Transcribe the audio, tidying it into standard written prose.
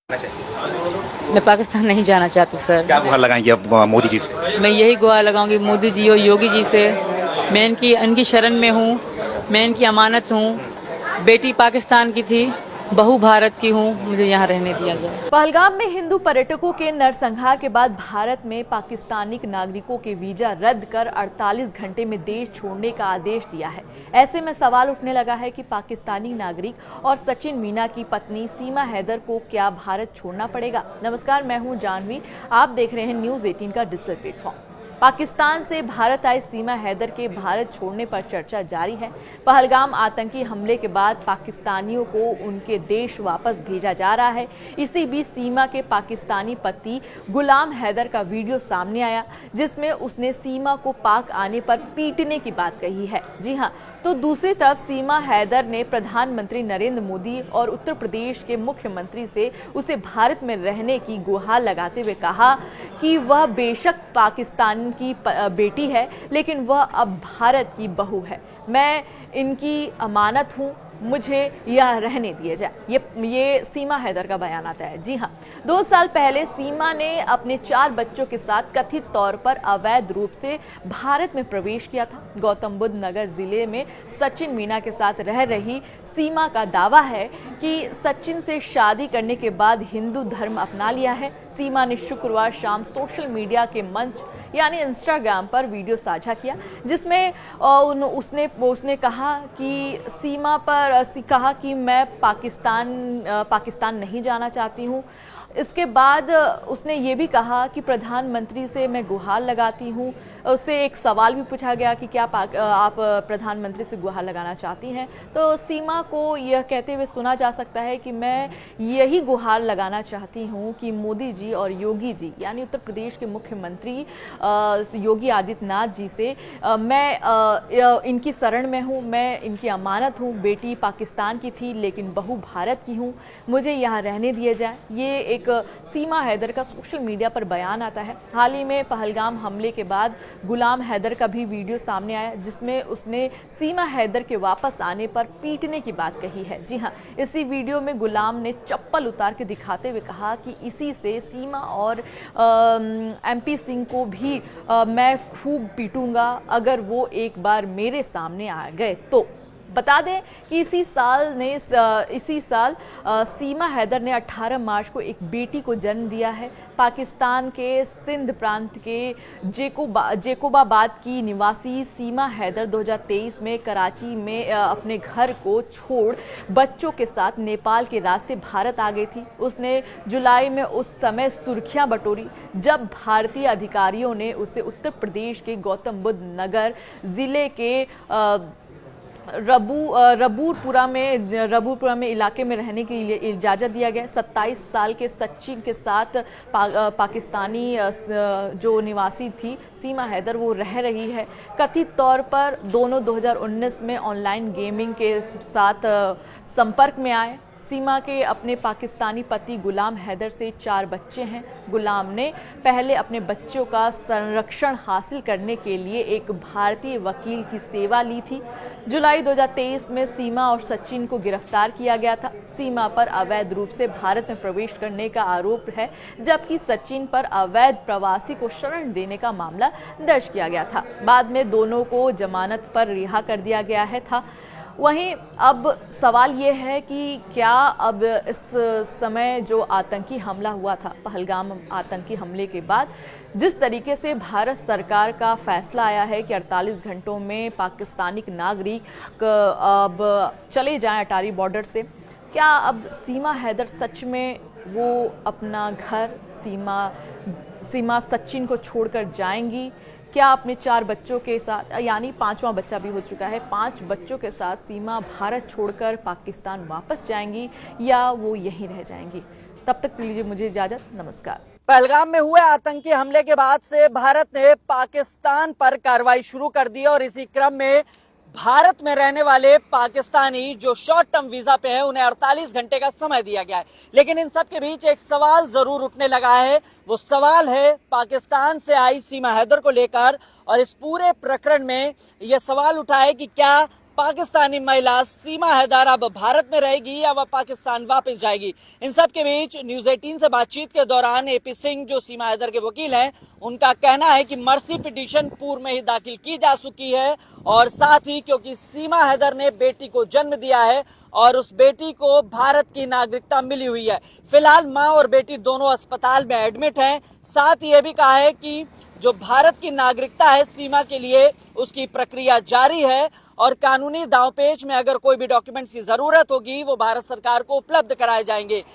चाहिए। मैं पाकिस्तान नहीं जाना चाहती सर। क्या गुहार लगाएंगे अब मोदी जी से? मैं यही गुहार लगाऊंगी मोदी जी और योगी जी से। मैं इनकी शरण में हूँ, मैं इनकी अमानत हूँ। बेटी पाकिस्तान की थी, बहू भारत की हूँ, मुझे यहाँ रहने दिया जाए। पहलगाम में हिंदू पर्यटकों के नरसंहार के बाद भारत में पाकिस्तानी नागरिकों के वीजा रद्द कर 48 घंटे में देश छोड़ने का आदेश दिया है। ऐसे में सवाल उठने लगा है कि पाकिस्तानी नागरिक और सचिन मीना की पत्नी सीमा हैदर को क्या भारत छोड़ना पड़ेगा। नमस्कार, मैं हूं जानवी, आप देख रहे हैं न्यूज 18 का डिजिटल प्लेटफॉर्म। पाकिस्तान से भारत आई सीमा हैदर के भारत छोड़ने पर चर्चा जारी है। पहलगाम आतंकी हमले के बाद पाकिस्तानियों को उनके देश वापस भेजा जा रहा है। इसी बीच सीमा के पाकिस्तानी पति गुलाम हैदर का वीडियो सामने आया, जिसमें उसने सीमा को पाक आने पर पीटने की बात कही है। जी हां, तो दूसरी तरफ सीमा हैदर ने प्रधानमंत्री नरेंद्र मोदी और उत्तर प्रदेश के मुख्यमंत्री से उसे भारत में रहने की गुहार लगाते हुए कहा कि वह बेशक पाकिस्तान की बेटी है, लेकिन वह अब भारत की बहू है। मैं इनकी अमानत हूं, मुझे यह रहने दिया जाए। ये सीमा हैदर का बयान आता है। जी हां, 2 साल पहले सीमा ने अपने 4 बच्चों के साथ कथित तौर पर अवैध रूप से भारत में प्रवेश किया था। गौतम बुद्ध नगर जिले में सचिन मीना के साथ रह रही सीमा का दावा है कि सचिन से शादी करने के बाद हिंदू धर्म अपना लिया है। सीमा ने शुक्रवार शाम सोशल मीडिया के मंच यानी इंस्टाग्राम पर वीडियो साझा किया, जिसमें उसने कहा कि मैं पाकिस्तान नहीं जाना चाहती हूँ। इसके बाद उसने ये भी कहा कि प्रधानमंत्री से मैं गुहार लगाती हूँ। उससे एक सवाल भी पूछा गया कि क्या आप प्रधानमंत्री से गुहार लगाना चाहती हैं, तो सीमा को यह कहते हुए सुना जा सकता है कि मैं यही गुहार लगाना चाहती हूँ कि मोदी जी और योगी जी यानी उत्तर प्रदेश के मुख्यमंत्री योगी आदित्यनाथ जी से मैं इनकी शरण में हूँ, मैं इनकी अमानत हूँ। बेटी पाकिस्तान की थी लेकिन बहू भारत की हूँ, मुझे यहाँ रहने दिया जाए। ये एक सीमा हैदर का सोशल मीडिया पर बयान आता है। हाल ही में पहलगाम हमले के बाद गुलाम हैदर का भी वीडियो सामने आया, जिसमें उसने सीमा हैदर के वापस आने पर पीटने की बात कही है। जी हां, इसी वीडियो में गुलाम ने चप्पल उतार के दिखाते हुए कहा कि इसी से सीमा और MP सिंह को भी मैं खूब पीटूंगा अगर वो एक बार मेरे सामने आ गए तो। बता दें कि इसी साल सीमा हैदर ने 18 मार्च को एक बेटी को जन्म दिया है। पाकिस्तान के सिंध प्रांत के जेकोबाबाद की निवासी सीमा हैदर 2023 में कराची में अपने घर को छोड़ बच्चों के साथ नेपाल के रास्ते भारत आ गई थी। उसने जुलाई में उस समय सुर्खियां बटोरी जब भारतीय अधिकारियों ने उसे उत्तर प्रदेश के गौतम बुद्ध नगर जिले के रबूरपुरा में इलाके में रहने की इजाज़त दिया गया। 27 साल के सचिन के साथ पाकिस्तानी जो निवासी थी सीमा हैदर वो रह रही है। कथित तौर पर दोनों 2019 में ऑनलाइन गेमिंग के साथ संपर्क में आए। सीमा के अपने पाकिस्तानी पति गुलाम हैदर से 4 बच्चे हैं। गुलाम ने पहले अपने बच्चों का संरक्षण हासिल करने के लिए एक भारतीय वकील की सेवा ली थी। जुलाई 2023 में सीमा और सचिन को गिरफ्तार किया गया था। सीमा पर अवैध रूप से भारत में प्रवेश करने का आरोप है, जबकि सचिन पर अवैध प्रवासी को शरण देने का मामला दर्ज किया गया था। बाद में दोनों को जमानत पर रिहा कर दिया गया था। वहीं अब सवाल ये है कि क्या अब इस समय जो आतंकी हमला हुआ था, पहलगाम आतंकी हमले के बाद जिस तरीके से भारत सरकार का फैसला आया है कि 48 घंटों में पाकिस्तानी नागरिक अब चले जाएं अटारी बॉर्डर से, क्या अब सीमा हैदर सच में वो अपना घर सीमा सचिन को छोड़कर जाएंगी? क्या अपने 4 बच्चों के साथ, यानी 5वां बच्चा भी हो चुका है, 5 बच्चों के साथ सीमा भारत छोड़कर पाकिस्तान वापस जाएंगी या वो यहीं रह जाएंगी? तब तक लीजिए मुझे इजाजत, नमस्कार। पहलगाम में हुए आतंकी हमले के बाद से भारत ने पाकिस्तान पर कार्रवाई शुरू कर दी और इसी क्रम में भारत में रहने वाले पाकिस्तानी जो शॉर्ट टर्म वीजा पे है उन्हें 48 घंटे का समय दिया गया है। लेकिन इन सब के बीच एक सवाल जरूर उठने लगा है, वो सवाल है पाकिस्तान से आई सीमा हैदर को लेकर। और इस पूरे प्रकरण में यह सवाल उठा है कि क्या पाकिस्तानी महिला सीमा हैदर अब भारत में रहेगी या वह पाकिस्तान वापस जाएगी। इन सब के बीच न्यूज़ 18 से बातचीत के दौरान एपी सिंह जो सीमा हैदर के वकील हैं, उनका कहना है कि मर्सी पिटीशन पूर्व में ही दाखिल की जा चुकी है और साथ ही क्योंकि सीमा हैदर ने बेटी को जन्म दिया है और उस बेटी को भारत की नागरिकता मिली हुई है। फिलहाल मां और बेटी दोनों अस्पताल में एडमिट हैं। साथ ही ये भी कहा है कि जो भारत की नागरिकता है सीमा के लिए, उसकी प्रक्रिया जारी है और कानूनी दांवपेच में अगर कोई भी डॉक्यूमेंट्स की जरूरत होगी वो भारत सरकार को उपलब्ध कराए जाएंगे।